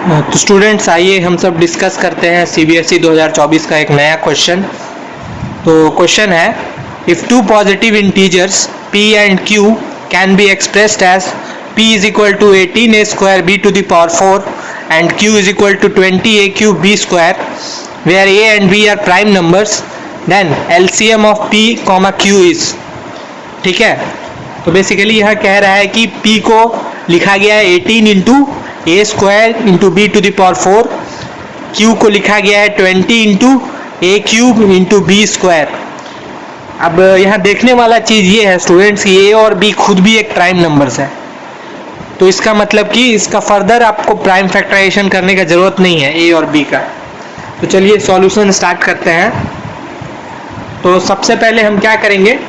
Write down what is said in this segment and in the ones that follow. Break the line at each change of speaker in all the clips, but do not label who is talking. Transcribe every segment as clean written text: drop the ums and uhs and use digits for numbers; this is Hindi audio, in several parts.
तो स्टूडेंट्स आइए हम सब डिस्कस करते हैं सीबीएसई 2024 का एक नया क्वेश्चन। तो क्वेश्चन है, if two positive integers p and q can be expressed as p is equal to 18a square b to the power 4 and q is equal to 20a cube b square where a and b are prime numbers, then LCM of p comma q is. ठीक है, तो बेसिकली यह कह रहा है कि p को लिखा गया है 18 into a square into b to the power 4, Q को लिखा गया है 20 into a cube into b square. अब यहाँ देखने वाला चीज़ ये है स्टूडेंट्स कि ए और बी खुद भी एक प्राइम नंबर्स है, तो इसका मतलब कि इसका फर्दर आपको प्राइम फैक्टराइजेशन करने का ज़रूरत नहीं है ए और बी का। तो चलिए सॉल्यूशन स्टार्ट करते हैं। तो सबसे पहले हम क्या करेंगे,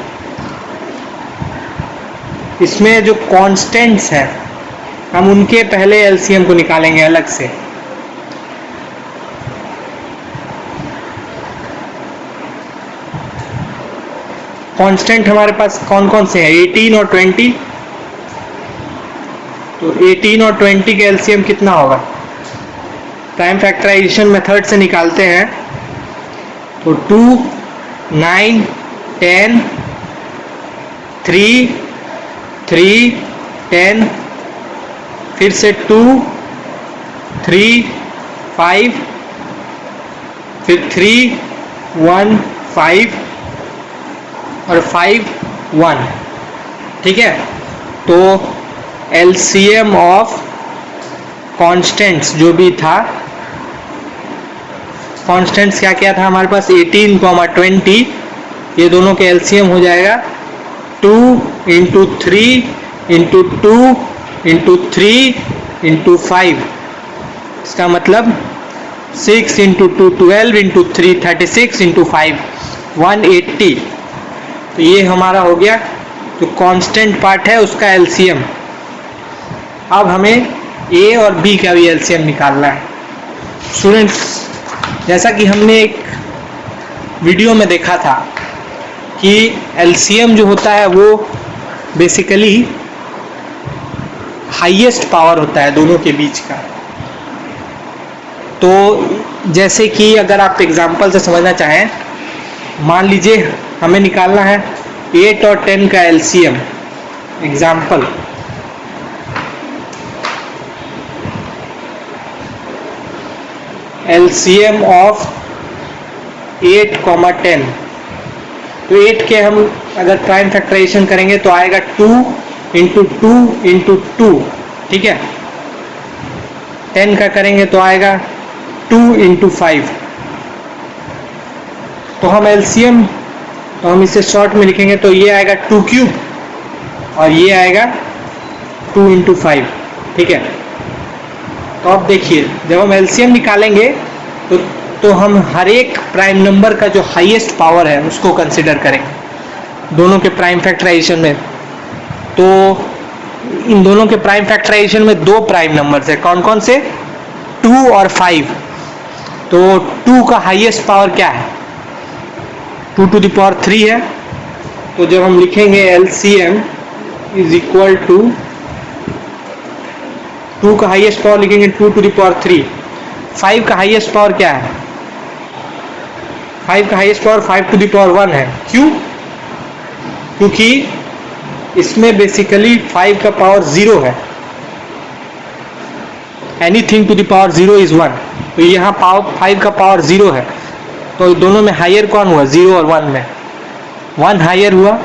इसमें जो कॉन्स्टेंट्स हैं हम उनके पहले एलसीएम को निकालेंगे अलग से। कांस्टेंट हमारे पास कौन कौन से हैं, 18 और 20। तो 18 और 20 का एलसीएम कितना होगा, प्राइम फैक्टराइजेशन मेथड से निकालते हैं। तो 2, 9, 10, 3, 10, फिर से 2, 3, 5, फिर 3, 1, 5 और 5, 1। ठीक है, तो एलसीएम ऑफ कांस्टेंट्स जो भी था, कांस्टेंट्स क्या क्या था हमारे पास, 18, 20, ये दोनों के एलसीएम हो जाएगा 2 इंटू 3 इंटू 2 इंटू 3 इंटू 5। इसका मतलब 6 इंटू 2 12 इंटू 3 36 इंटू 5 180। तो ये हमारा हो गया जो कांस्टेंट पार्ट है उसका एलसीएम। अब हमें ए और बी का भी एलसीएम निकालना है। स्टूडेंट्स, जैसा कि हमने एक वीडियो में देखा था कि एलसीएम जो होता है वो बेसिकली हाईएस्ट पावर होता है दोनों के बीच का। तो जैसे कि अगर आप एग्जांपल से समझना चाहें, मान लीजिए हमें निकालना है 8 और 10 का एलसीएम। Example, LCM of 8, 10। तो 8 के हम अगर प्राइम फैक्टराइजेशन करेंगे तो आएगा 2 इंटू 2 इंटू 2। ठीक है, 10 का करेंगे तो आएगा 2 इंटू 5। तो हम एलसीएम, तो हम इसे शॉर्ट में लिखेंगे तो ये आएगा 2 क्यूब और ये आएगा 2 इंटू 5। ठीक है, तो अब देखिए जब हम एलसीएम निकालेंगे तो हम हर एक प्राइम नंबर का जो हाईएस्ट पावर है उसको कंसिडर करेंगे दोनों के प्राइम फैक्टराइजेशन में। तो इन दोनों के प्राइम फैक्टराइजेशन में दो प्राइम नंबर्स है, कौन कौन से, 2 और 5। तो 2 का हाईएस्ट पावर क्या है, 2 टू द पावर 3 है। तो जब हम लिखेंगे एलसीएम इज इक्वल टू 2 का हाईएस्ट पावर लिखेंगे 2 टू द पावर 3। 5 का हाईएस्ट पावर क्या है, 5 का highest power 5 to the power 1 है। क्यों, क्योंकि इसमें बेसिकली 5 का पावर 0 है। Anything to the power 0 is 1। तो यहाँ पावर 5 का पावर 0 है, तो दोनों में हायर कौन हुआ, 0 और 1 में 1 हायर हुआ।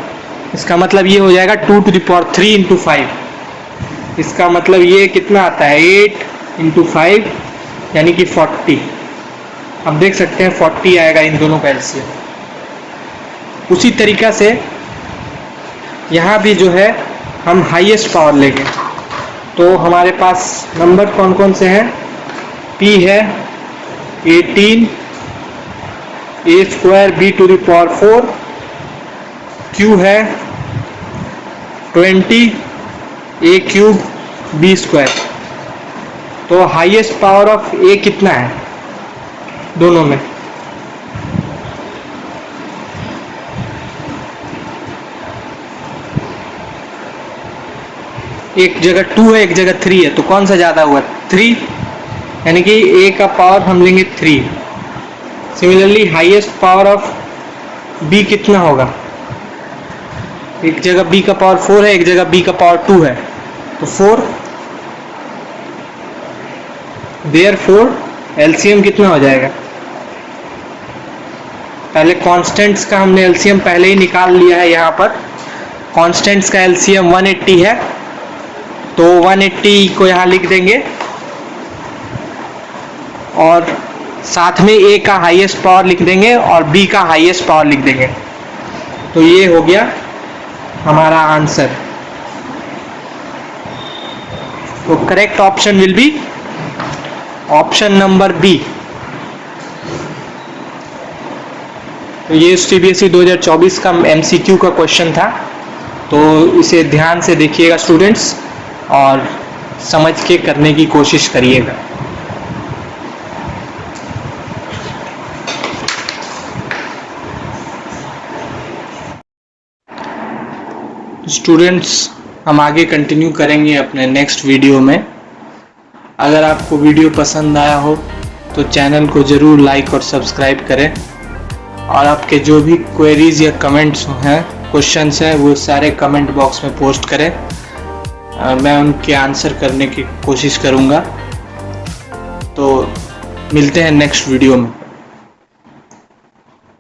इसका मतलब ये हो जाएगा 2 टू द पावर 3 इंटू 5। इसका मतलब ये कितना आता है, 8 इंटू 5 यानी कि 40। अब देख सकते हैं 40 आएगा इन दोनों का एलसीएम। उसी तरीका से यहाँ भी जो है हम हाईएस्ट पावर लेंगे। तो हमारे पास नंबर कौन कौन से हैं, P है 18 a square b to the power 4, Q है 20 a क्यूब b स्क्वायर। तो हाईएस्ट पावर ऑफ a कितना है दोनों में, एक जगह 2 है एक जगह 3 है, तो कौन सा ज़्यादा हुआ 3। यानी कि a का पावर हम लेंगे 3। Similarly highest power of b कितना होगा? एक जगह b का पावर 4 है, एक जगह b का पावर 2 है, तो 4। देयरफॉर एलसीएम कितना हो जाएगा? पहले कांस्टेंट्स का हमने एलसीएम पहले ही निकाल लिया है। यहाँ पर कांस्टेंट्स का एलसीएम 180 है, तो 180 को यहाँ लिख देंगे और साथ में a का हाईएस्ट पावर लिख देंगे और b का हाईएस्ट पावर लिख देंगे। तो ये हो गया हमारा आंसर। तो correct option will be option number B. तो ये सीबीएसई 2024 का एमसीक्यू का क्वेश्चन था, तो इसे ध्यान से देखिएगा स्टूडेंट्स और समझ के करने की कोशिश करिएगा। स्टूडेंट्स हम आगे कंटिन्यू करेंगे अपने नेक्स्ट वीडियो में। अगर आपको वीडियो पसंद आया हो तो चैनल को ज़रूर लाइक और सब्सक्राइब करें, और आपके जो भी क्वेरीज या कमेंट्स हैं, क्वेश्चंस हैं, वो सारे कमेंट बॉक्स में पोस्ट करें और मैं उनके आंसर करने की कोशिश करूँगा। तो मिलते हैं नेक्स्ट वीडियो में।